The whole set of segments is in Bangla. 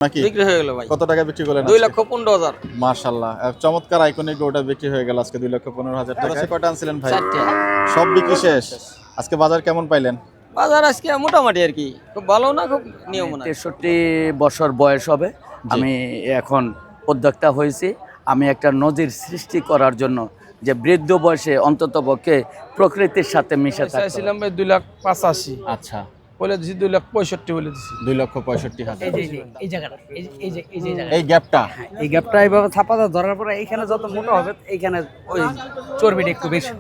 নাকি বিক্রি হয়ে গেল ভাই। কত টাকা বিক্রি করলেন? 2,15,000। মাশাআল্লাহ, চমৎকার আইকনিক গরুটা বিক্রি হয়ে গেল আজকে 2,15,000 টাকা। কয়টা আনছিলেন ভাই? 4টা। সব বিক্রি শেষ। আজকে বাজার কেমন পাইলেন? বাজার আজকে মোটামুটি আর কি, খুব ভালো না খুব নিয়ম না। 63 বছর বয়স হবে। আমি এখন উদ্যোক্তা হয়েছি। আমি একটা নজির সৃষ্টি করার জন্য যে বৃদ্ধ বয়সে অন্তত পক্ষে প্রকৃতির সাথে মিশে থাকতে চাইছিলাম ভাই 2,85,000, আচ্ছা, বলে দিছি 2,65,000 বলে দিছি। 2,65,000। এই জায়গাটা এই গ্যাপটা এই গ্যাপটা এইভাবে ছাপাটা ধরার পরে এইখানে যত মোটা হবে এইখানে ওই চর্বিটা একটু বেশি।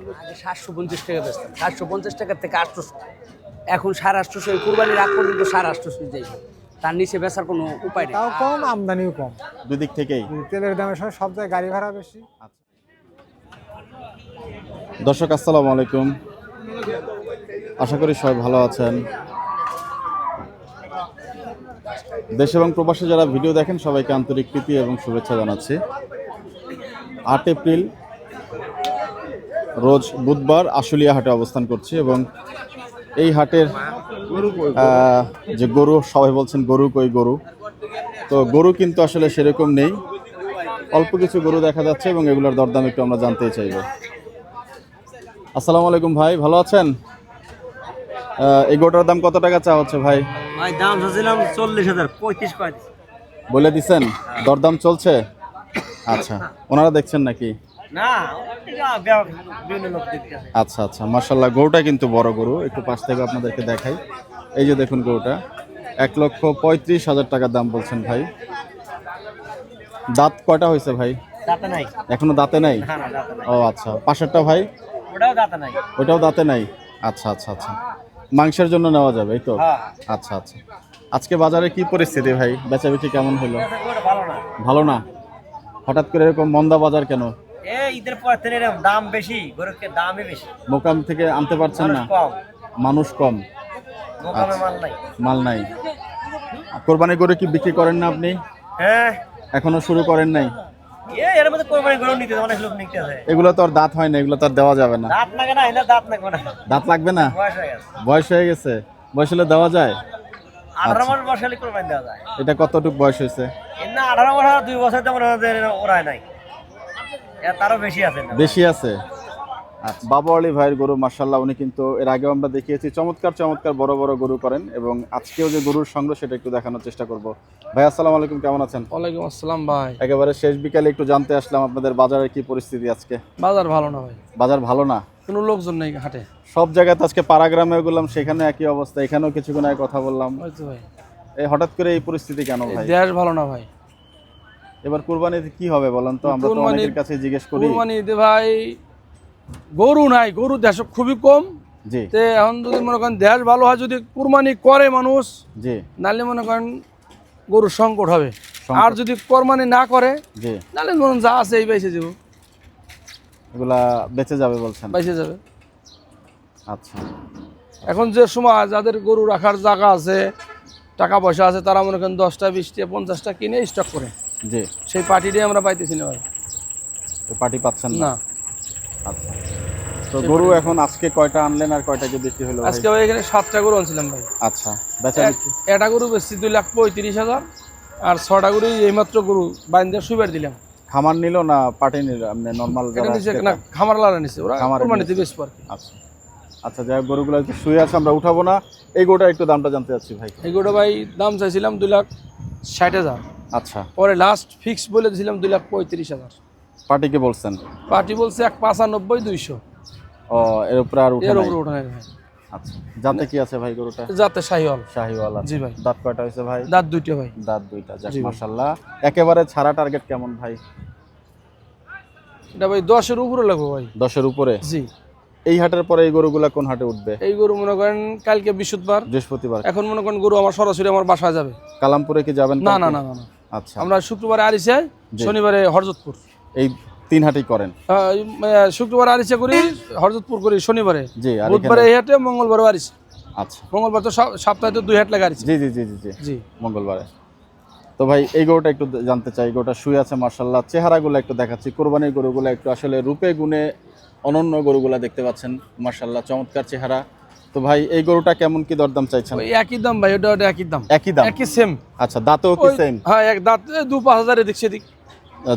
750 টাকা বেচতাম, 750 টাকা থেকে 800, এখন 850 কুরবানির আগ পর্যন্ত 850 যাইবে। তার নিচে বেচার কোনো উপায় নেই। তাও কম, আমদানিও কম। দুই দিক থেকেই। তেলের দামের সঙ্গে সব জায়গায় গাড়ি ভাড়া বেশি। দর্শক আসসালামু আলাইকুম, আশা করি সবাই ভালো আছেন। দেশ এবং প্রবাসে যারা ভিডিও দেখেন সবাইকে আন্তরিক প্রীতি এবং শুভেচ্ছা জানাচ্ছি। 8 এপ্রিল রোজ বুধবার আশুলিয়া হাটে অবস্থান করছি এবং এই হাটের যে গরু, সবাই বলছেন গরু কই গরু, তো গরু কিন্তু আসলে সেরকম নেই, অল্প কিছু গরু দেখা যাচ্ছে এবং এগুলোর দরদাম একটু আমরা জানতে চাইব। আসসালামু আলাইকুম ভাই, ভালো আছেন? এই গরুটার দাম কত টাকা চা হচ্ছে ভাই? ভাই দাম চাচ্ছিলাম 40,000, 35 কয় বলে দিছেন? দরদাম চলছে? আচ্ছা, ওনারা দেখছেন নাকি? না, বিভিন্ন লোক দেখতেছে। আচ্ছা আচ্ছা, মাশাআল্লাহ, গরুটা কিন্তু বড় গরু, একটু পাশ থেকে আপনাদেরকে দেখাই। এই যে দেখুন গরুটা 1,35,000 টাকার দাম বলছেন ভাই। দাঁত কয়টা হয়েছে ভাই? দাঁতে নাই। এখনো দাঁতে নাই? না না, দাঁতে নাই। ও আচ্ছা, পাশেরটা ভাই? ওটাও দাঁতে নাই। ওইটাও দাঁতে নাই? আচ্ছা আচ্ছা আচ্ছা, মাংসের জন্য নেওয়া যাবে এই তো? হ্যাঁ। আচ্ছা আচ্ছা, আজকে বাজারে কি পরিস্থিতি ভাই, বেচা বিক্রি কেমন হলো? ভালো না। ভালো না? হঠাৎ করে এরকম মন্দা বাজার কেন? এই ঈদের পর থেকে এরকম দাম বেশি, গরুর দামই বেশি। মোকাম থেকে আনতে পারছেন না? কম, মানুষ কম, মোকামে মাল নাই। মাল নাই। কোরবানি করে কি বিক্রি করেন না আপনি? হ্যাঁ, এখনো শুরু করেন নাই? এর মধ্যে কোরবানি গরু নিতে অনেক লোক নিতে আছে। এগুলো তো আর দাঁত হয় না, এগুলো তো আর দেওয়া যাবে না। দাঁত লাগে না, এটা দাঁত লাগবে না। দাঁত লাগবে না? বয়স হয়ে গেছে। বয়স হয়ে গেছে? বয়স হলে দেওয়া যায়? 18 মাস বয়স হলে কোরবানি দেওয়া যায়। এটা কতটুকু বয়স হয়েছে? না, 18 মাস 2 বছর তেমন ওরায় নাই, তারও বেশি আছে। বেশি আছে? আচ্ছা, বাবা আলী ভাইয়ের গরু মাশাআল্লাহ, উনি কিন্তু এর আগেও আমরা দেখিয়েছি চমৎকার চমৎকার বড় বড় গরু করেন এবং আজকেও যে গরুর সংগ্রহ সেটা একটু দেখানোর চেষ্টা করব। ভাই আসসালামু আলাইকুম, কেমন আছেন? ওয়ালাইকুম আসসালাম ভাই। একেবারে শেষ বিকালে একটু জানতে আসলাম আপনাদের বাজারের কি পরিস্থিতি আজকে। বাজার ভালো না ভাই, বাজার ভালো না? কোনো লোকজন নেই হাটে। সব জায়গায় তো আজকে পাড়াগ্রামে গেলাম, সেখানে একই অবস্থা, এখানেও কিছুক্ষণ আগে কথা বললাম। হয়তো ভাই এই হঠাৎ করে এই পরিস্থিতি কেন ভাই? দেশ ভালো না ভাই। এবার কুরবানিতে কি হবে বলেন তো, আমরা তো অনেকের কাছে জিজ্ঞেস করি। কুরবানিতে ভাই গরু নাই, গরু দেশ খুবই কম। জি তে এখন যদি মনে করেন দেশ ভালো হয়, যদি কুরবানি করে মানুষ, জি নাহলে মনে করেন গরুর সংকট হবে। সংকট। আর যদি কুরবানি না করে জি, নাহলে মনে করেন যা আছে এই বেঁচে যাবো, এগুলা বেঁচে যাবে বলছেন? বেঁচে যাবে। আচ্ছা, এখন যে সময় যাদের গরু রাখার জায়গা আছে, টাকা পয়সা আছে, তারা মনে করেন 10টা 20টা 50টা কিনে স্টক করে, জি, সেই পার্টিটাই আমরা পাইতেছি না ভাই। ওই পার্টি পাচ্ছেন না? না, আচ্ছা, তো গরু এখন আজকে কয়টা আনলেন আর কয়টা কি বিক্রি হলো ভাই? আজকে ভাই এখানে 7টা গরু আনছিলাম ভাই। আচ্ছা, বেচা বিক্রি? একটা গরু বেশি 2,35,000, আর 6টা গরু এইমাত্র গরু বাইন্দা সুবের দিলাম। খামার নিল না পার্টি নিল? আপনি নরমাল এটা নিচে না, খামার লারা নিছে, ওরা খামারে কুরবানিতে নিছে। বেশি পারে। আচ্ছা আচ্ছা, যাই হোক, গরুগুলো একটু শুয়ে আছে, আমরা উঠাবো না। এই গরুটা একটু দামটা জানতে চাচ্ছি ভাই। এই গরুটা ভাই দাম চাইছিলাম 2,60,000, আচ্ছা, পরে লাস্ট ফিক্স বলে দিয়েছিলাম 2,35,000। পার্টিকে বলছেন? পার্টি বলছে 1,95,000 200, ও, এর উপরে আর উঠে এর নাই? উপরে ওঠা নাই ভাই। আচ্ছা, যাতে কি আছে ভাই গরুটা? যাতে শাহিওয়াল। শাহিওয়াল আছে? জি ভাই। দাঁত কয়টা হয়েছে ভাই? দাঁত 2টা ভাই। দাঁত 2টা, যাক জি ভাই। মাশাআল্লাহ। একেবারে ছাড়া টার্গেট কেমন ভাই? এটা ভাই 10-এর উপরে লাগবে ভাই। 10-এর উপরে? জি। এই হাটের পরে এই গরুগুলা কোন হাটে উঠবে? এই গরু মনে করেন কালকে বৃহস্পতিবার। এখন মনে করেন গরু আমার সরাসরি আমার বাসায় যাবে। কালামপুরে কি যাবেন? না না না না না, আচ্ছা, আমরা শুক্রবারে আরিসে, শনিবারে হরজতপুর, এই 3 হাটেই করেন? শুক্রবারে আরিসে করি, হরজতপুর করি শনিবারে, জি, আর বুধবারে এই হাটে, মঙ্গলবারে আরিসে। আচ্ছা, মঙ্গলবার তো সপ্তাহে তো 2 হাট লাগে আরিসে। জি জি জি জি জি, জি। মঙ্গলবারে। তো ভাই এই গরুটা একটু জানতে চাই, গরুটা শুয়ে আছে মাশাআল্লাহ, চেহারাগুলো একটু দেখাচ্ছি। কোরবানির গরুগুলো একটু আসলে রূপে গুণে অনন্য গরুগুলা দেখতে পাচ্ছেন মাশাআল্লাহ, চমৎকার চেহারা। তো ভাই এই গরুটা কেমন কি দরদাম চাইছেন? ওই একই দাম ভাই, ওটা ওটা একই দাম, একই দাম, একই সেম। আচ্ছা দাঁতও কি সেম? হ্যাঁ, এক দাঁত 2-5 হাজার এদিক সেদিক।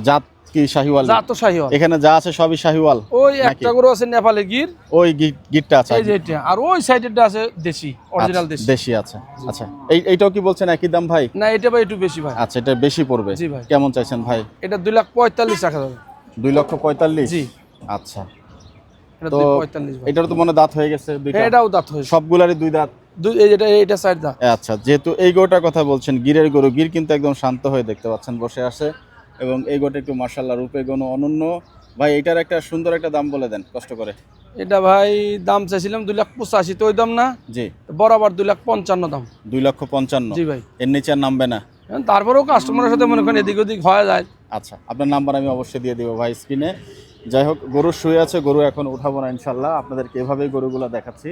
জাত কি শাহিওয়াল? জাত তো শাহিওয়াল। এখানে যা আছে সবই শাহিওয়াল? ওই নাকি? একটা গরু আছে নেপালের গির, ওই গিটটা আছে, এই যে এটা, আর ওই সাইডেরটা আছে দেশি, অরিজিনাল আচ্ছা, দেশি। দেশি আছে। আচ্ছা এইটাও কি বলছেন একই দাম ভাই? না, এটা ভাই একটু বেশি ভাই। আচ্ছা এটা বেশি পড়বে। জি ভাই। কেমন চাইছেন ভাই? এটা 2,45,000 টাকা যাবে। 2,45,000? জি। আচ্ছা এটা তো 2,45,000 ভাই। এটারও তো মনে হয় দাঁত হয়ে গেছে দুইটা? হ্যাঁ, এটাও দাঁত হয়েছে, সবগুলারই দুই দাঁত? এই যেটা এটা সাইড দাঁত। আচ্ছা যেহেতু এই গরুটার কথা বলছেন, গিরের গরু, গির কিন্তু একদম শান্ত হয়ে দেখতে পাচ্ছেন বসে আছে, এবং এই গরুটা একটু মাশাআল্লাহ রূপে গুণ অনন্য। ভাই এটার একটা সুন্দর একটা দাম বলে দেন কষ্ট করে। এটা ভাই দাম চাইছিলাম 2,85,000, তো ওই দাম না, জি। বরাবর 2,55,000 দাম। 2,55,000? জি ভাই। এর নিচে আর নামবে না? তারপরেও কাস্টমারের সাথে মনে করেন এদিক ওদিক হয়ে যায়। আচ্ছা আপনার নাম্বার আমি অবশ্যই দিয়ে দিব ভাই স্ক্রিনে। যাই হোক, গরু শুয়ে আছে, গরু এখন উঠাবো না ইনশাল্লাহ, আপনাদেরকে এভাবেই গরুগুলো দেখাচ্ছি।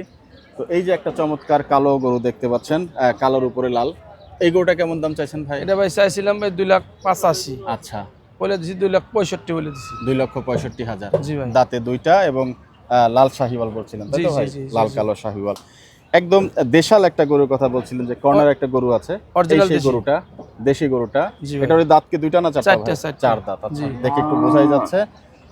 তো এই যে একটা চমৎকার কালো গরু দেখতে পাচ্ছেন, কালোর উপরে লাল, এই গরুটা কেমন দাম চাইছেন ভাই? এটা ভাই চাইছিলাম ভাই 2,85,000, আচ্ছা বলে দিছি 2,65,000 বলে দিছি। 2,65,000? জি ভাই। দাঁতে দুইটা এবং লাল শাহিওয়াল বলছিলেন তাই জি, তো জি, ভাই? জি, জি, লাল জি। কালো শাহিওয়াল, একদম দেশাল একটা গরুর কথা বলছিলেন, যে কর্নার একটা গরু আছে, Original এই সেই দেশি। গরুটা, দেশি গরুটা। জি ভাই। এটার ওই দাঁত কি দুইটা না চারটা চারটে, ভাই? চারটে। চার দাঁত। আচ্ছা জি। দেখে একটু বোঝাই যাচ্ছে।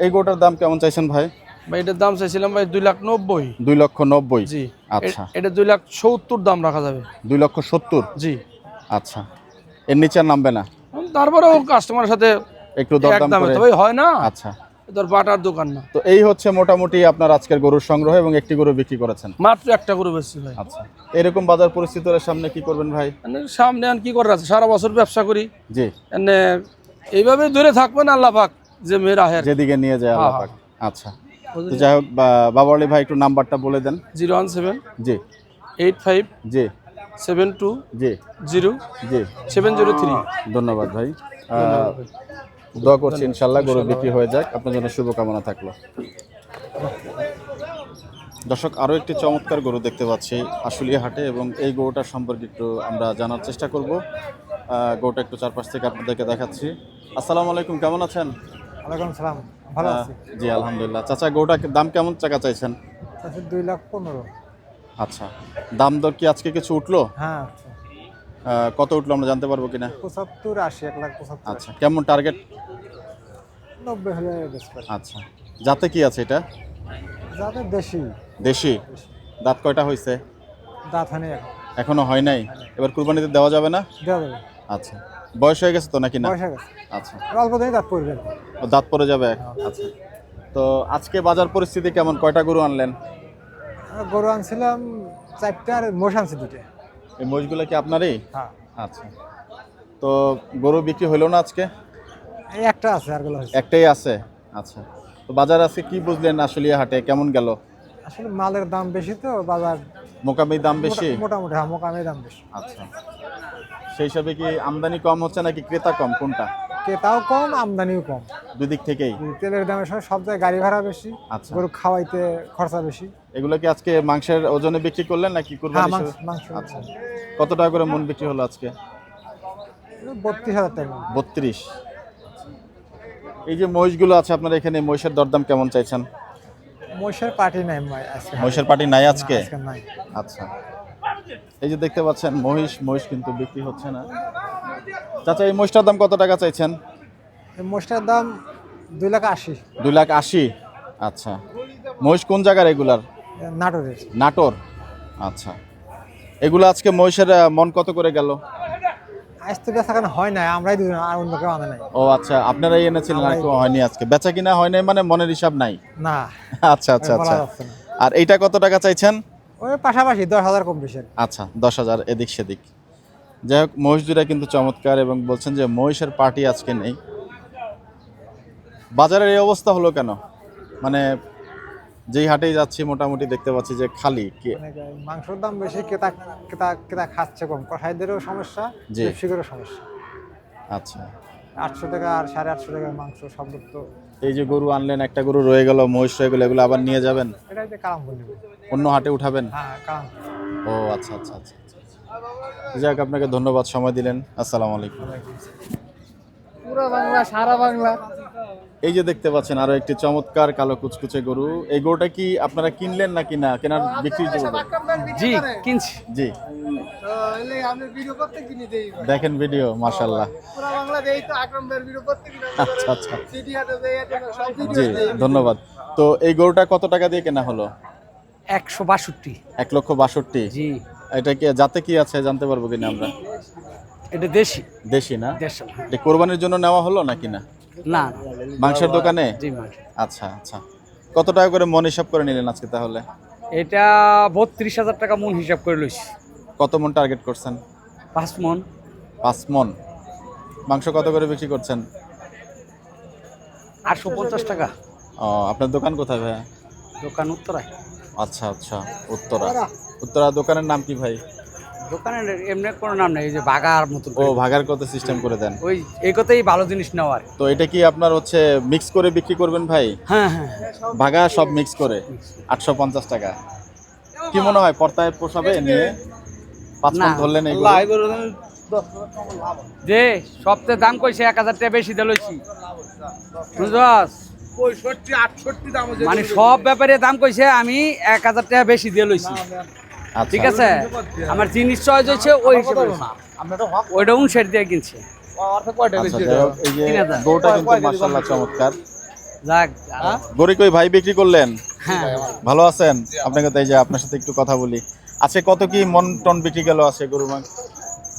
এই গরুটার দাম কেমন চাইছেন ভাই? ভাই এটার দাম চাইছিলাম ভাই 2,90,000। 2,90,000? জি। আচ্ছা এটা 2,70,000 দাম রাখা যাবে। 2,70,000? জি। আচ্ছা এর নিচে আর নামবে না? তারপরেও কাস্টমারের সাথে একটু দরদাম একদম করে? তবে হয় না, আচ্ছা তোর বাটার দোকান না। তো এই হচ্ছে মোটামুটি আপনার আজকের গরুর সংগ্রহ, এবং একটি গরু বিক্রি করেছেন। মাত্র একটা গরু বেশি ভাই। আচ্ছা এরকম বাজার পরিস্থিতির সামনে কি করবেন ভাই? মানে সামনে আর কি করার আছে, সারা বছর ব্যবসা করি, জি। মানে এইভাবে ধরে থাকবেন আল্লাহ পাক যে মেয়েরা হের। যেদিকে নিয়ে যায় আল্লাহ হ্যাঁ, পাক। আচ্ছা তো যাই হোক, বাবা আলী ভাই একটু নাম্বারটা বলে দেন। 017 জি 85 জি 72 জি 0 জি 703। ধন্যবাদ ভাই। দোয়া করছি ইনশাল্লাহ গরু বিক্রি হয়ে যাক, আপনার জন্য শুভকামনা থাকলো। দর্শক আরও একটি চমৎকার গরু দেখতে পাচ্ছি আশুলিয়া হাটে, এবং এই গরুটার সম্পর্কে একটু আমরা জানার চেষ্টা করব। গরুটা একটু চারপাশ থেকে আপনাদেরকে দেখাচ্ছি। আসসালামু আলাইকুম, কেমন আছেন? ওয়ালাইকুম সালাম, ভালো আছি। জি আলহামদুলিল্লাহ। চাচা গরুটার দাম কেমন টাকা চাইছেন? আচ্ছা 2,15,000। আচ্ছা দাম দর কি আজকে কিছু উঠলো? হ্যাঁ আচ্ছা। কত উঠলো আমরা জানতে পারবো কিনা? 75, 80, 1,75,000। আচ্ছা কেমন টার্গেট? 90 হলে বেশ পারি। আচ্ছা যাতে কি আছে এটা? যাতে দেশি দেশি? দাঁত কয়টা হয়েছে? দাঁত হানি এখন এখনো হয় নাই? এবার কুরবানিতে দেওয়া যাবে না? দেওয়া যাবে, আচ্ছা বয়স হয়ে গেছে তো নাকি না? বয়স হয়ে গেছে, আচ্ছা অল্প দিনই দাঁত পড়বে। ও দাঁত পড়ে যাবে। আচ্ছা তো আজকে বাজার পরিস্থিতি কেমন? কয়টা গরু আনলেন? গরু আনছিলাম 4টা, আর মোষ আনছি 2টা। এই মহিষগুলো কি আপনারই? হ্যাঁ আচ্ছা তো গরু বিক্রি হলো না আজকে? এই একটা আছে, আরগুলো হয়েছে। একটাই আছে? আচ্ছা তো বাজার আজকে কি বুঝলেন আশুলিয়া হাটে কেমন গেল? আসলে মালের দাম বেশি তো, বাজার মোকামি দাম বেশি? মোটামুটি, হ্যাঁ মোকামের দাম বেশি। আচ্ছা সেই হিসাবে কি আমদানি কম হচ্ছে নাকি ক্রেতা কম, কোনটা? ক্রেতাও কম, আমদানিও কম, দুই দিক থেকেই? তেলের দামের সময় সব জায়গায় গাড়ি ভাড়া বেশি, আচ্ছা গরু খাওয়াইতে খরচা বেশি। এগুলো কি আজকে মাংসের ওজনে বিক্রি করলেন নাকি হ্যাঁ কুরবানি? মাংস আচ্ছা কত টাকা করে মন বিক্রি হলো আজকে? 32,000 টাকা। 32। এই যে মহিষগুলো আছে আপনার এখানে, মহিষের দরদাম কেমন চাইছেন? মহিষের পার্টি নাই আজকে, মহিষের পার্টি নাই আজকে? আজকে নাই। আচ্ছা এই যে দেখতে পাচ্ছেন মহিষ কিন্তু বিক্রি হচ্ছে না। চাচা এই মহিষটার দাম কত টাকা চাইছেন? এই মহিষটার দাম 2,80,000। 2,80,000? আচ্ছা মহিষ কোন জায়গার এগুলার? নাটোরের। নাটোর? আচ্ছা এগুলো আজকে মহিষের মন কত করে গেল? আজ তো বেচা কেনা হয় না, আমরাই দুজন, আর অন্য কেউ আনে নাই। ও আচ্ছা আপনারাই এনেছিলেন, আর কেউ হয়নি আজকে? বেচা কিনা হয় নাই মানে মনের হিসাব নাই? না আচ্ছা আচ্ছা বলা আচ্ছা। যাচ্ছে না। আর এইটা কত টাকা চাইছেন? ওই পাশাপাশি 10,000 কম বেশি। আচ্ছা 10,000 এদিক সেদিক। যাই হোক মহিষ দুটা কিন্তু চমৎকার, এবং বলছেন যে মহিষের পার্টি আজকে নেই। বাজারের এই অবস্থা হলো কেন? মানে যেই হাটেই যাচ্ছি মোটামুটি দেখতে পাচ্ছি যে খালি। মাংসের দাম বেশি, ক্রেতা ক্রেতা ক্রেতা খাচ্ছে কম, কসাইদেরও সমস্যা, জি। ব্যবসায়ীদেরও সমস্যা। আচ্ছা 800 টাকা আর 850 টাকার মাংস সব তো। এই যে গরু আনলেন, একটা গরু রয়ে গেল, মহিষ রয়ে গেল, এগুলো আবার নিয়ে যাবেন এটাই যে কালাম করে নেবে। অন্য হাটে উঠাবেন? হ্যাঁ কালাম। ও আচ্ছা আচ্ছা আচ্ছা আচ্ছা। যাক আপনাকে ধন্যবাদ, সময় দিলেন। আসসালামু আলাইকুম। পুরো বাংলা, সারা বাংলা। এই যে দেখতে পাচ্ছেন আরো একটি চমৎকার কালো কুচকুচে গরু। এই গরুটা কি আপনারা কিনলেন নাকি না কেনার বিক্রি করবেন? জি কিনছি। জি, তো এলে আমি ভিডিও করতে কিনে দেই। দেখেন ভিডিও, মাশাআল্লাহ। পুরো বাংলা দেই তো আকরাম ভাইয়ের ভিডিও করতে কিনে। আচ্ছা আচ্ছা, সিটি হাটে দেই, সব ভিডিও জি দেই। ধন্যবাদ। তো এই গরুটা কত টাকা দিয়ে কেনা হলো? 162। 1,62,000। জি এটা কি যাতে কি আছে জানতে পারবো কিনা আমরা? এটা দেশি। দেশি না? দেশি এটা কোরবানির জন্য নেওয়া হলো নাকি না? না। মাংসের দোকানে? জি মাংস। আচ্ছা আচ্ছা, কত টাকা করে মন হিসাব করে নিলেন আজকে তাহলে? এটা 32,000 টাকা মন হিসাব করে লইছি। কত মন টার্গেট করছেন? 5 মন। 5 মন। মাংস কত করে বিক্রি করছেন? 850 টাকা। ও, আপনার দোকান কোথায় ভাই? দোকান উত্তরায়। আচ্ছা আচ্ছা, উত্তরা। উত্তরা দোকানের নাম কি ভাই? দোকানের এমনি কোনো নাম নেই, এই যে বাগার মতো। ও, ভাগার কত সিস্টেম করে দেন? ওই এই কথাই ভালো জিনিস নেওয়ার। তো এটা কি আপনার হচ্ছে মিক্স করে বিক্রি করবেন ভাই? হ্যাঁ হ্যাঁ। ভাগা সব মিক্স করে 850 টাকা। কি মনে হয় পর্তায় পোষাবে নিয়ে? 5 মন না। ধরলেন এইগুলো? যে সবচেয়ে দাম কইছে 1000 টাকা বেশি দিয়ে লইছি, বুঝছস? 65-68 দাম হচ্ছে। মানে সব ব্যাপারে দাম কইছে, আমি 1000 টাকা বেশি দিয়ে লইছি। আচ্ছা, ঠিক আছে, আমার জিনিস চয়েস হচ্ছে ওই হিসেবে ওইটা 59 দিয়ে কিনছে। আচ্ছা, যাই হোক, এই যে 3000 গরুটা কিন্তু মাশাআল্লাহ চমৎকার। যাক। গরু কই ভাই বিক্রি করলেন? হ্যাঁ ভালো আছেন? আপনাকে তাই যে আপনার সাথে একটু কথা বলি। আজকে কত কি মন টন বিক্রি গেল আছে গরু মাংস?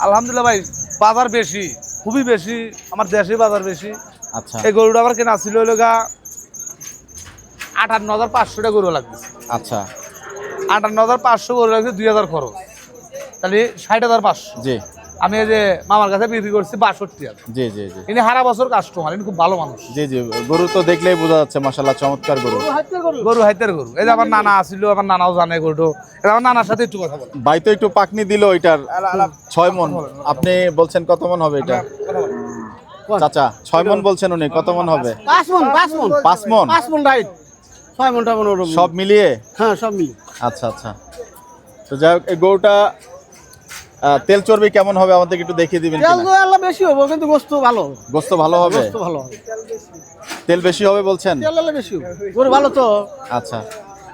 আলহামদুলিল্লাহ ভাই, বাজার বেশি, খুবই বেশি, আমার দেশে বাজার বেশি। আচ্ছা এই গরুটা আবার কেনা ছিল হলো গা 58,500 টাকা গরু লাগবে। আচ্ছা, 58,500 গরু লাগছে, 2,000 খরচ, তাহলে 60,500। জি আমি এই যে মামার কাছে বিক্রি করছি 62,000। জি জি জি ইনি সারা বছর কাস্টমার, ইনি খুব ভালো মানুষ। জি জি, গরু তো দেখলেই বোঝা যাচ্ছে মাশাআল্লাহ চমৎকার গরু। গরু হাইতের গরু। এই যে আমার নানা আসিল, আমার নানাও জানে গরুটো। এটা আমার নানার সাথে একটু কথা বলে। ভাই তো একটু পাকনি দিল ওইটার 6 মন। আপনি বলছেন কত মন হবে এটা? চাচা 6 মন বলছেন, উনি কত মন হবে? 5 মন 5 মন 5 মন 5 মন রাইট 6 মনটা মন ওরকম। সব মিলিয়ে? হ্যাঁ সব মিলি। আচ্ছা আচ্ছা, তো যাই হোক, এই গরুটা তেল চর্বি কেমন হবে আমাদেরকে একটু দেখিয়ে দিবেন তেল কিনা? তো আল্লাহ বেশি হবে, কিন্তু গোস্ত ভালো হবে। গোস্ত ভালো হবে? গোস্ত ভালো হবে, তেল বেশি হবে বলছেন? তেল আল্লাহ বেশি হবে। গরু ভালো তো, আচ্ছা,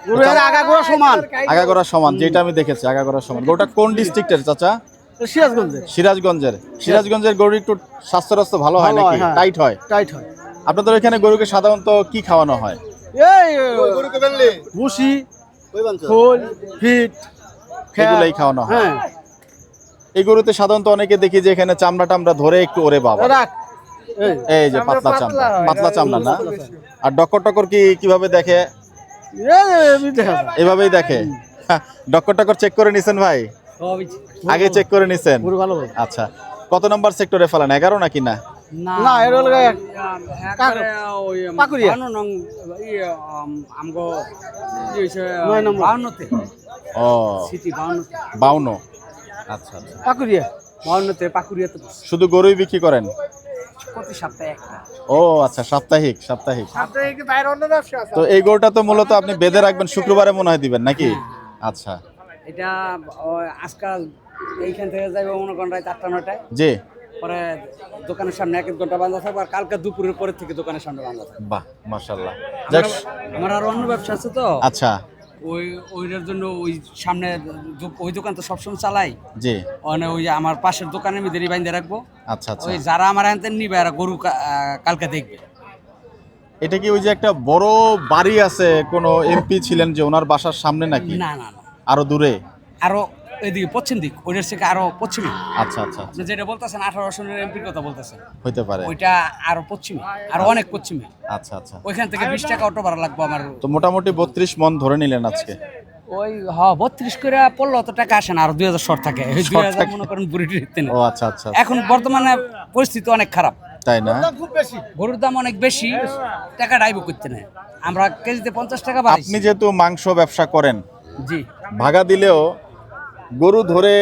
গরু এর আগাগোড়া সমান। আগাগোড়া সমান, যেটা আমি দেখেছি আগাগোড়া সমান। গরুটা কোন ডিস্ট্রিক্টের চাচা? সিরাজগঞ্জে সিরাজগঞ্জের। সিরাজগঞ্জের গরু একটু স্বাস্থ্য ভালো হয় ভালো নাকি? হয়, হ্যাঁ। টাইট হয়? টাইট হয়। আপনাদের এখানে গরুকে সাধারণত কি খাওয়ানো হয়? এই ভুসি, খোল, ফিট, এগুলাই খাওয়ানো হয়। হ্যাঁ এই গরুতে সাধারণত অনেকে দেখি যে এখানে চামড়া টামড়া ধরে একটু ওরে বাবা, রাখ। এই এই যে পাতলা চামড়া, পাতলা চামড়া না? আর ডক্কর টক্কর কিভাবে দেখে? এই দেখা যায়। এভাবেই দেখে? ডক্কর টক্কর চেক করে নিছেন ভাই? আগে চেক করে নিছেন? গরু ভালো হবে। আচ্ছা, কত নাম্বার সেক্টরে ফেলান? 11 নাকি না? না এর হলো পাকুড়িয়া। 9 নম্বর। 52তে ও, সিটি 52তে 52। আচ্ছা আচ্ছা, পাকুড়িয়া। 52তে পাকুড়িয়াতে বসে। শুধু গরুই বিক্রি করেন? প্রতি সপ্তাহে একটা। ও আচ্ছা, সাপ্তাহিক সাপ্তাহিক। আপনার কি বাইরে অন্য ব্যবসা আছে? তো এই গরুটা তো মূলত আপনি বেঁধে রাখবেন, শুক্রবারে মনে হয় দিবেন নাকি? আচ্ছা, এটা আজকাল এইখান থেকে যাইবো মনে করেন রাত 8টা-9টায়, জি, পরে দোকানের সামনে 1 ঘন্টা বান্ধা থাকবো, আর কালকে দুপুরের পরের থেকে দোকানের সামনে বান্ধা থাকবো। বাহ মাশাআল্লাহ। যাক, আমার আর অন্য ব্যবসা আছে তো, আচ্ছা, ওইটার জন্য ওই সামনে ওই দোকান তো সবসময় চালাই, জি, মানে ওই আমার পাশের দোকানের মধ্যে বাইন্ধে রাখবো। আচ্ছা আচ্ছা। ওই যারা আমার আনতে নিবে আর গরু কালকে দেখবে। এটা কি ওই যে একটা বড় বাড়ি আছে, কোন এমপি ছিলেন যে, ওনার বাসার সামনে নাকি? না না না, আরো দূরে? আরো এদিকে পশ্চিম দিক, ওইটার থেকে আরো পশ্চিমে। আচ্ছা আচ্ছা, আপনি যেটা বলতেছেন 18 সনের এমপির কথা বলতেছেন, হইতে পারে। ওইটা আরো পশ্চিমে, আরো অনেক পশ্চিমে। আচ্ছা আচ্ছা, ওইখান থেকে 20 টাকা অটো ভাড়া লাগবে আমার। তো মোটামুটি 32 মন ধরে নিলেন আজকে? ওই 32 করে পড়লে অত টাকা আসে না, আর 2000 শর্ট থাকে। ওই 2000 মনে করেন বুড়িটি দিতে ও আচ্ছা আচ্ছা, এখন বর্তমানে পরিস্থিতি অনেক খারাপ, তাই না? গরুর দাম অনেক বেশি, টাকা ডাইবো করতে নেই। আমরা কেজিতে 50 টাকা বাড়াইছি। আপনি যেহেতু মাংস ব্যবসা করেন, জি, ভাগা দিলেও গরু ধরে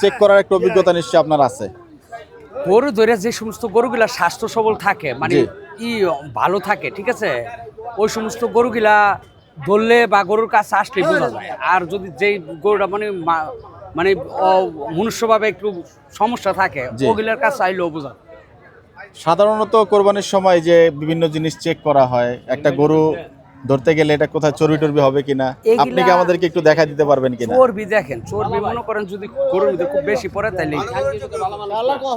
চেক করার একটা অভিজ্ঞতা নিশ্চয়ই আপনার আছে? গরু ধরে যে সমস্ত গরুগুলা স্বাস্থ্য সবল থাকে, মানে জি। ভালো থাকে, ঠিক আছে, ওই সমস্ত গরুগুলা ধরলে বা গরুর কাছে আসলে বোঝা যায়। আর যদি যেই গরুটা মানে মনুষ্যভাবে একটু সমস্যা থাকে, জি। ওগুলার কাছে আইলেও বোঝা যায়। সাধারণত কোরবানির সময় যে বিভিন্ন জিনিস চেক করা হয়, একটা গরু ধরতে গেলে এটা কোথায় চর্বি টর্বি হবে কিনা, এগুলা- আপনি কি আমাদেরকে একটু দেখা দিতে পারবেন কিনা? চর্বি দেখেন, চর্বি মনে করেন যদি গরুর ভিতরে খুব বেশি পড়ে তাহলে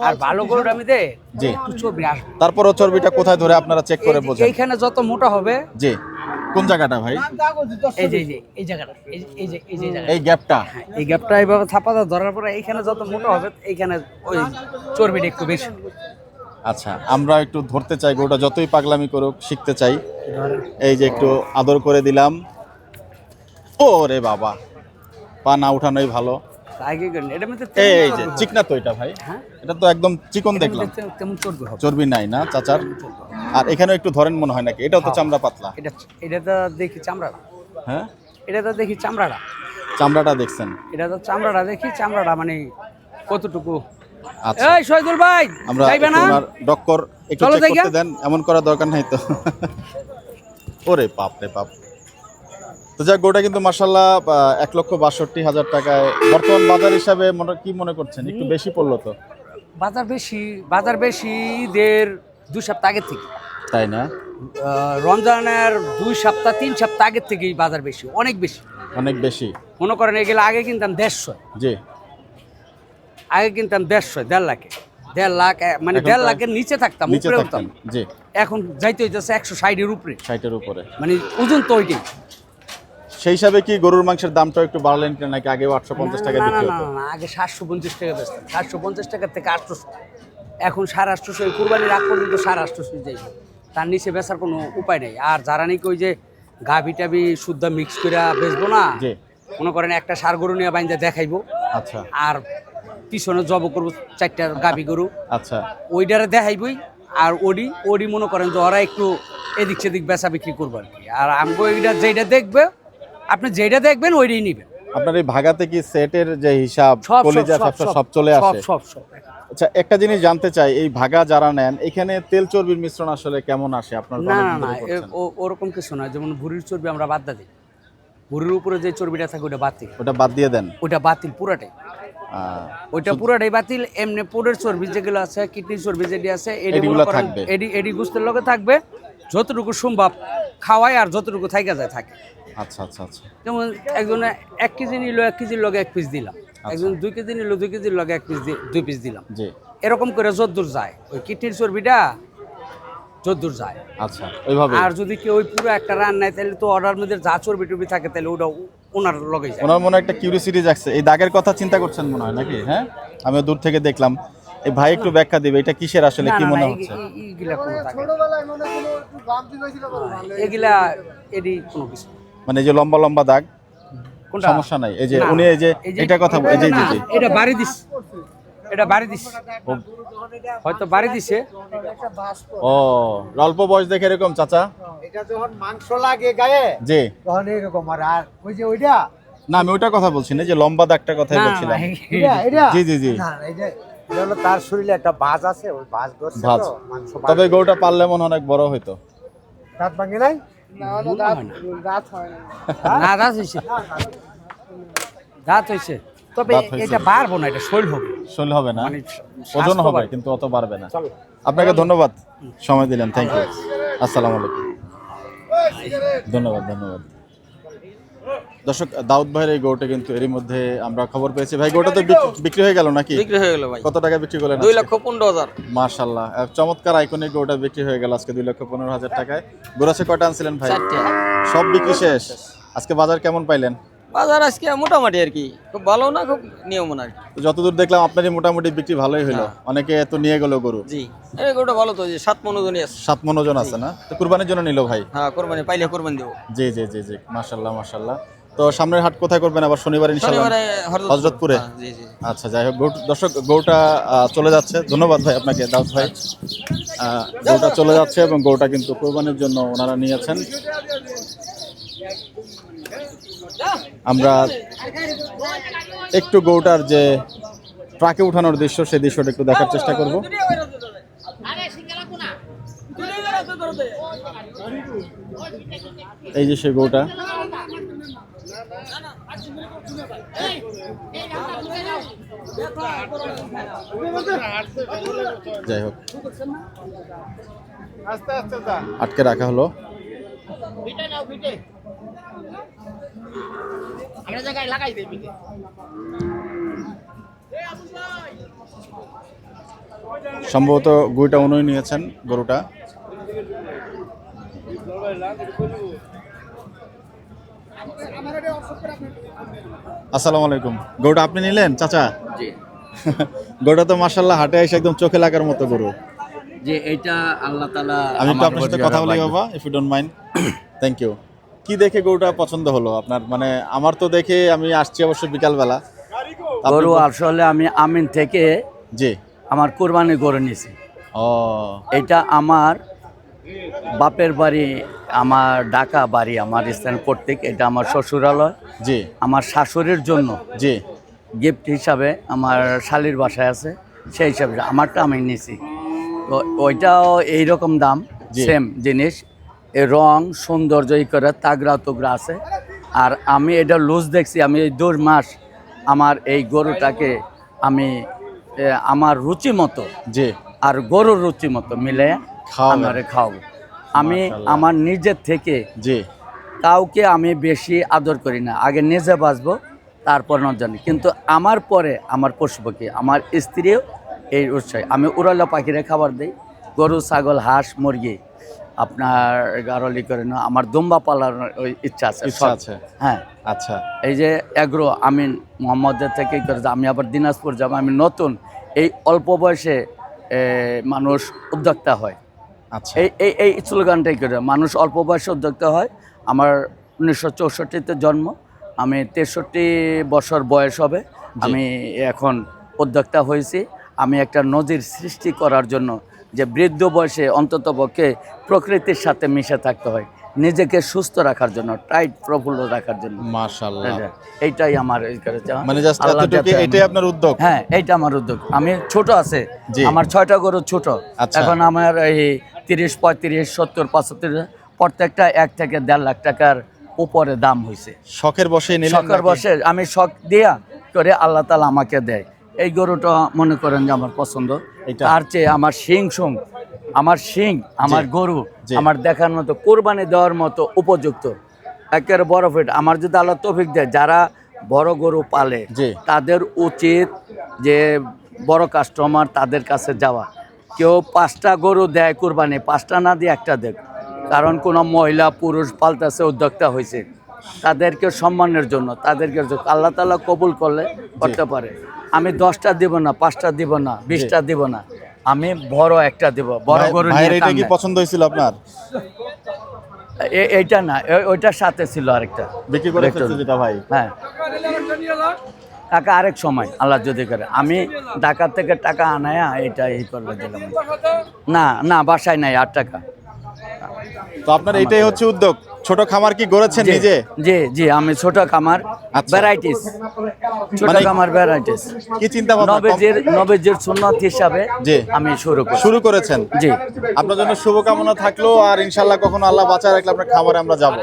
আর ভালো গরুর আমি দে জি। একটু চর্বি আসবে। তারপরও চর্বিটা কোথায় ধরে আপনারা চেক করে বোঝেন? এইখানে যত মোটা হবে, জি। কোন জায়গাটা ভাই? এই যে এই জায়গাটা, এই যে জায়গাটা, এই গ্যাপটা? এই গ্যাপটা এইভাবে থাপাটা ধরার পরে এইখানে যত মোটা হবে এইখানে ওই চর্বিটা একটু বেশি। আচ্ছা, আমরা একটু ধরতে চাই, গরুটা যতই পাগলামি করুক শিখতে চাই। এই যে একটু আদর করে দিলাম। ও রে বাবা, পা না উঠানোই ভালো। আগে করেন এটা মধ্যে এই যে চিকনা তো এটা ভাই, হ্যাঁ? এটা তো একদম চিকন দেখলাম। তেমন চর্বি হবে। চর্বি নাই না চাচার? আর এখানে একটু ধরেন মনে হয় নাকি? এটাও তো চামড়া পাতলা। এটা তো দেখি চামড়াটা, হ্যাঁ, এটা তো দেখি চামড়াটা, চামড়াটা দেখছেন? এটা তো চামড়াটা দেখি, চামড়াটা মানে কতটুকু। আচ্ছা, এই শহীদুল ভাই আমরা যাইবে একটু না? ওনার ডক্কর একটু চলো চেক দেখি। করতে দেন, এমন করার দরকার নাই তো। ওরে বাপ রে বাপ। তো যাক, গোটা কিন্তু মাশাআল্লাহ 1,62,000 টাকায় বর্তমান বাজার হিসাবে কি মনে করছেন? একটু বেশি পড়লো তো? বাজার বেশি ঈদের 2 সপ্তাহ আগে থেকে, তাই না? রমজানের 2 সপ্তাহ 3 সপ্তাহ আগের থেকেই বাজার বেশি, অনেক বেশি। অনেক বেশি। মনে করেন এগুলো আগে কিনতাম 150, জি। আগে কিনতাম 150, 1.5 লাখে, 1.5 লাখ মানে এখন 1.5 লাখের নিচে থাকতাম, নিচে উপরে থাকতেন? উঠতাম। জি। এখন যাইতে হইতেছে 160-এর উপরে, 60-এর উপরে। মানে ওজন তো ওইটাই। সেই হিসাবে কি গরুর মাংসের দামটা একটু বাড়লেন কিনা, নাকি আগে 850 টাকা না, বিক্রি না, হতো? না, না, আগে 750 টাকা বেচতাম, 750 টাকার থেকে 800, এখন 850, এই কুরবানির আগ পর্যন্ত 850 যাই, তার নিচে বেচার কোনো উপায় নেই। আর যারা নাকি ওই যে গাভি টাভি শুদ্ধ মিক্স করে বেচবো না, জি। মনে করেন একটা ষাঁড় গরু নিয়ে বাইন্দা দেখাইবো, আচ্ছা আর পিছনে জব করবো 4টা গাভি গরু, আচ্ছা। ওইটারে দেখাইবই। আর ওডি মনে করেন যে ওরা একটু এদিক সেদিক বেচা বিক্রি করবো আর কি। আর আমগো এইটা যেটা দেখবে, আপনি যেটা দেখবেন ওইটাই নিবেন। আপনার এই ভাগাতে কি সেটের যে হিসাব, কলিজা সব চলে আসে? সব আচ্ছা, একটা জিনিস জানতে চাই, এই ভাগা যারা নেন এখানে তেল চর্বির মিশ্রণ আসলে কেমন আসে আপনার? না না না, ওরকম কিছু না। যেমন ভুঁড়ির চর্বি আমরা বাদ দিই, ভুঁড়ির উপরে যে চর্বিটা থাকে ওটা বাতিল, ওটা বাদ দিয়ে দেন? ওটা বাতিল পুরাটাই, ওইটা পুরাটাই বাতিল। এমনি পুরের চর্বি যেগুলো আছে, কিডনির চর্বি যেটি আছে, এগুলো থাকবে, এডি গুস্তের লগে থাকবে, যতটুকু সম্ভব খাওয়ায় আর যতটুকু থাইকা যায় থাকে। আচ্ছা আচ্ছা আচ্ছা। যেমন একজনে 1 কেজি নিল, 1 কেজির লগে 1 পিস দিলাম, একজন 2 কেজি নিল, 2 কেজির লগে 1 পিস 2 পিস দিলাম। জি। এরকম করে যতদূর যায় ওই কিডনির চর্বিটা যতদূর যায়। আচ্ছা, ওইভাবে। আর যদি কেউ ওই পুরো একটা রান নেয় তাহলে তো অর্ডার মধ্যে যা চর্বি টর্বি থাকে তাহলে ওটা ওনার লগে যায়। ওনার মনে একটা কিউরিওসিটি জাগছে, এই দাগের কথা চিন্তা করছেন মনে হয় নাকি? হ্যাঁ, আমি দূর থেকে দেখলাম। এই ভাই একটু ব্যাখ্যা দিবে, এটা কিসের আসলে, কি মনে হচ্ছে? এগুলা কোনো থাকে না। এগুলা এডি কোনো কিছু না। মানে এই যে লম্বা লম্বা দাগ, কোনটা? সমস্যা নাই। এই যে না, উনি এই যে এটা কথা, এই যে জি জি, এটা বাড়ি দিস, এটা বাড়ি দিস, হয়তো বাড়ি দিছে। ও, অল্প বয়স দেখে এরকম চাচা? এটা যখন মাংস লাগে গায়ে জি। তখন এরকম। আর ওই যে ওইটা না, আমি ওইটা কথা বলছি না, যে লম্বা দাগটার কথাই না, বলছিলাম। এটা এটা জি জি জি। না, এই যে এটা হলো তার শরীরে একটা ভাঁজ আছে, ওই ভাঁজ ধরছে ভাঁজ। তো মাংস। তবে গরুটা পারলে মনে হয় অনেক বড় হইতো। দাঁত ভাঙে নাই? না, দাঁত হয়েছে, দাঁত হয়েছে, তবে দাঁত হয়েছে। এটা বাড়বো না, এটা শৈল হবে, শৈল হবে না, মানে ওজন স্বাস্থ্য হবে বাড়বে। কিন্তু অত বাড়বে না। আপনাকে ধন্যবাদ, সময় দিলেন, থ্যাংক ইউ। আসসালামু আলাইকুম। ধন্যবাদ ধন্যবাদ। দর্শক, দাউদ ভাইয়ের এই গরুটা কিন্তু এরই মধ্যে আমরা খবর পেয়েছি। ভাই, গরুটা তো বিক্রি হয়ে গেল নাকি? বিক্রি হয়ে গেল ভাই, কত টাকা বিক্রি করলেন? 2,15,000। মাশাআল্লাহ, চমৎকার আইকনিক গরুটা বিক্রি হয়ে গেল আজকে 2,15,000 টাকায়। গরু আছে কয়টা আনছিলেন ভাই? 4টা। সব বিক্রি শেষ। আজকে বাজার কেমন পাইলেন? বাজার আজকে মোটামুটি আর কি, খুব ভালো না, খুব নিয়মন আর কি। তো যতদূর দেখলাম আপনারই মোটামুটি বিক্রি ভালোই হলো। অনেকে তো নিয়ে গেল গরু। জি, এই গরুটা ভালো তো, যে 7 মণ ওজনই আছে। 7 মণ ওজন আছে না? তো কুরবানির জন্য নিল ভাই? হ্যাঁ, কোরবানি পাইলে কোরবানি দেবো। জি জি জি জি, মাশাআল্লাহ মাশাআল্লাহ। তো সামনের হাট কোথায় করবেন আবার? শনিবার ইনশাআল্লাহ? শনিবারে হযরতপুরে। হ্যাঁ, জি জি। আচ্ছা, যাই হোক, দর্শক গরুটা চলে যাচ্ছে। ধন্যবাদ ভাই আপনাকে, দাউদ ভাই। গরুটা চলে যাচ্ছে এবং গরুটা কিন্তু কোরবানির জন্য ওনারা নিয়েছেন। আমরা একটু গরুটার যে ট্রাকে উঠানোর দৃশ্য, সেই দৃশ্যটা একটু দেখার চেষ্টা করব। এই যে সেই গরুটা, যাই হোক, আটকে রাখা হলো। সম্ভবত গুইটা উনি নিয়েছেন গরুটা। আসসালামু আলাইকুম, গরুটা আপনি নিলেন চাচা? জি গরুটা তো মাশাআল্লাহ হাটে এসে একদম চোখে লাগার মতো গরু। যে এটা আল্লাহ তাআলা আমি একটু আপনার সাথে কথা বলি বাবা, if you don't mind. Thank you. কি দেখে গরুটা পছন্দ হলো আপনার? মানে আমার তো দেখে, আমি আসছি অবশ্য বিকালবেলা। গরু আসলে আমি আমিন থেকে জি। আমার কুরবানি গরু নিয়েছি। ও, এটা আমার বাপের বাড়ি, আমার ঢাকা বাড়ি, আমার স্থান কর্তৃক। এটা আমার শ্বশুরালয়, জি আমার শাশুড়ির জন্য জি। গিফট হিসাবে আমার শালির বাসায় আছে, সেই হিসাবে আমারটা আমি নিয়েছি। তো ওইটাও এইরকম দাম, জি। সেম জিনিস, এর রং সৌন্দর্য ই করে তাগড়া তুগড়া আছে। আর আমি এটা লুজ দেখছি, আমি এই 2 মাস আমার এই গরুটাকে আমি আমার রুচি মতো জি আর গরুর রুচি মতো মিলে খাওয়াবেন। আমারে খাওয়াবো। আমি মাশাআল্লাহ। আমার নিজের থেকে জি কাউকে আমি বেশি আদর করি না, আগে নিজে বাঁচবো তারপর না জানি। কিন্তু আমার পরে আমার পশুপক্ষী, আমার স্ত্রীও এই উৎসাহে। আমি উড়ালা পাখিরে খাবার দিই, গরু ছাগল হাঁস মুরগি আপনার গারলি করে না। আমার দুম্বা পালার ওই ইচ্ছা আছে, ইচ্ছা শখ। আছে। হ্যাঁ, আচ্ছা এই যে এগ্রো আমিন মোহাম্মদের থেকেই করে, আমি আবার দিনাজপুর যাব। আমি নতুন, এই অল্প বয়সে মানুষ উদ্যোক্তা হয়। আচ্ছা এই এই এই স্লোগানটাই করে মানুষ অল্প বয়সে উদ্যোক্তা হয়। আমার 1964-তে জন্ম, আমি 63 বছর বয়স হবে। আমি এখন উদ্যোক্তা হয়েছি। আমি একটা নজির সৃষ্টি করার জন্য, যে বৃদ্ধ বয়সে অন্ততপক্ষে প্রকৃতির সাথে মিশে থাকতে হয়, নিজেকে সুস্থ রাখার জন্য, টাইট প্রফুল্ল রাখার জন্য। মাশাআল্লাহ। এইটাই আমার এই করে চাওয়া। মানে জাস্ট আল্লাহ এতটুকু, যাতে এটাই আপনার উদ্যোগ? হ্যাঁ, এইটা আমার উদ্যোগ। আমি ছোট আছে, জি। আমার 6টা গরু ছোট। আচ্ছা। এখন আমার এই 30, 35, 70, 75 প্রত্যেকটা 1 থেকে 1.5 লাখ টাকার উপরে দাম হয়েছে। শখের বসে নিলেন শখের নাকি? বসে আমি শখ দিয়া করে আল্লাহ তাআলা আমাকে দেয়। এই গরুটা মনে করেন যে আমার পছন্দ। এটা? তার চেয়ে আমার শিং, আমার গরু জি। আমার দেখার মতো, কোরবানি দেওয়ার মতো উপযুক্ত, একেবারে বড় ফিট। আমার যদি আল্লাহ তৌফিক দেয়, যারা বড় গরু পালে জি। তাদের উচিত যে বড় কাস্টমার তাদের কাছে যাওয়া। কেউ 5টা গরু দেয় কোরবানি, 5টা না দিয়ে 1টা দেয়। কারণ কোনো মহিলা পুরুষ পালতেছে, উদ্যোক্তা হয়েছে, তাদেরকে সম্মানের জন্য, তাদেরকে আল্লাহ তাআলা কবুল করলে করতে পারে। আমি 10টা দিব না, 5টা দিব না, 20টা দিব না, আমি বড় একটা দিব। বড় গরু ভাইয়ের নিয়ে এটা কাম কি নাই। পছন্দ হয়েছিল আপনার? এইটা না, ওইটার সাথে ছিল আরেকটা। বিক্রি করে ফেলছে যেটা ভাই? হ্যাঁ, টাকা আরেক সময় আল্লাহ যদি করে। আমি ঢাকা থেকে টাকা আনায়া এটা এই করবে দিলাম। না বাসায় নাই 8 টাকা। তো আপনার এইটাই হচ্ছে উদ্যোগ? ছোট খামার কি গড়েছেন জি, নিজে? জি জি, আমি ছোট খামার, আচ্ছা। ভ্যারাইটিস, ছোট মানে খামার ভ্যারাইটিস। কি চিন্তা ভাবনা? নবীজির সুন্নাত হিসাবে জি। আমি শুরু করেছেন? জি। আপনার জন্য শুভকামনা থাকলো। আর ইনশাআল্লাহ কখনো আল্লাহ বাঁচায় রাখলে আপনার খামারে আমরা যাব।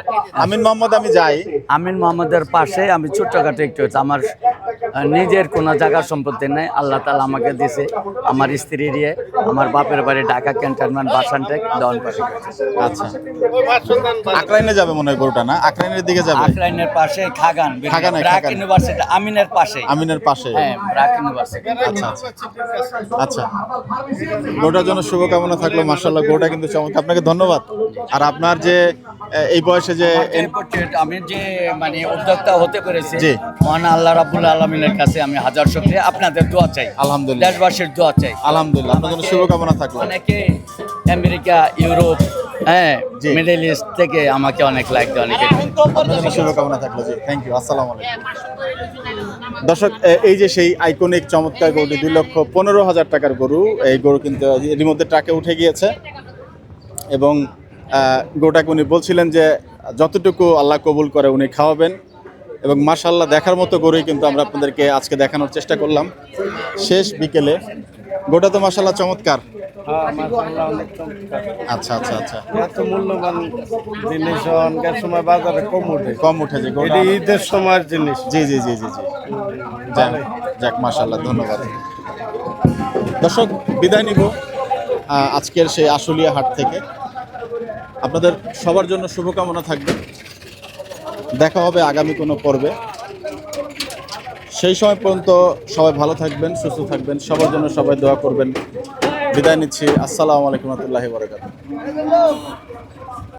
আমিন মোহাম্মদ, আমি যাই। আমিন মোহাম্মদের পাশে আমি ছোট্টখাটো একটু, আমার নিজের কোনো জায়গা সম্পত্তি নেই, আল্লাহ তাআলা আমাকে দিয়েছে। আমার স্ত্রী দিয়ে আমার বাপের বাড়ি ঢাকা ক্যান্টনমেন্ট বাসানটেক দন করে। আচ্ছা, আকরাইনে যাবে মনে হয় গরুটা, না? আকরাইনের দিকে যাবে? আকরাইনের পাশে খাগান, খাগানে, ব্র্যাক খাগানে। ইউনিভার্সিটি, আমিনের পাশে। আমিনের পাশে? হ্যাঁ, ব্র্যাক ইউনিভার্সিটি। আচ্ছা আচ্ছা, গরুটার জন্য শুভকামনা থাকলো। মাশাআল্লাহ, গরুটা কিন্তু চমৎকার। আপনাকে ধন্যবাদ। আর আপনার যে এই বয়সে যে আমি যে মানে উদ্যোক্তা হতে পেরেছি, জি। মহান আল্লাহ রাব্বুল আলামিনের কাছে আমি হাজার শুকরিয়া। আপনাদের দোয়া চাই, আলহামদুলিল্লাহ। দেশবাসীর দোয়া চাই। আলহামদুলিল্লাহ, আপনার জন্য শুভকামনা থাকলো। অনেকে আমেরিকা, ইউরোপ, হ্যাঁ, জি। মিডল ইস্ট থেকে আমাকে অনেক লাইক দেয়, অনেকে। আপনার জন্য শুভকামনা থাকলো। জি, থ্যাংক ইউ। আসসালামু আলাইকুম। দর্শক, এই যে সেই আইকনিক চমৎকার গরুটি, 2,15,000 টাকার গরু। এই গরু কিন্তু এর মধ্যে ট্রাকে উঠে গিয়েছে এবং গরুটাকে উনি বলছিলেন যে যতটুকু আল্লাহ কবুল করে উনি খাওয়াবেন। এবং মাশাআল্লাহ, দেখার মতো গরুই কিন্তু আমরা আপনাদেরকে আজকে দেখানোর চেষ্টা করলাম শেষ বিকেলে। গরুটা তো মাশাআল্লাহ চমৎকার। আচ্ছা আচ্ছা আচ্ছা, এত মূল্যবান জিনিস অনেক সময় বাজারে কম ওঠে, কম উঠে যে গরুটা। ঈদের সময়ের জিনিস। জি জি জি জি জি, যাক যাক, মাশাআল্লাহ, ধন্যবাদ। দর্শক, বিদায় নিব আজকের সেই আশুলিয়া হাট থেকে। আপনাদের সবার জন্য শুভকামনা থাকবে। দেখা হবে আগামী কোনো পর্বে। সেই সময় পর্যন্ত সবাই ভালো থাকবেন, সুস্থ থাকবেন, সবার জন্য সবাই দোয়া করবেন। বিদায় নিচ্ছি। আসসালামু আলাইকুম ওয়া রাহমাতুল্লাহি ওয়া বারাকাতুহু।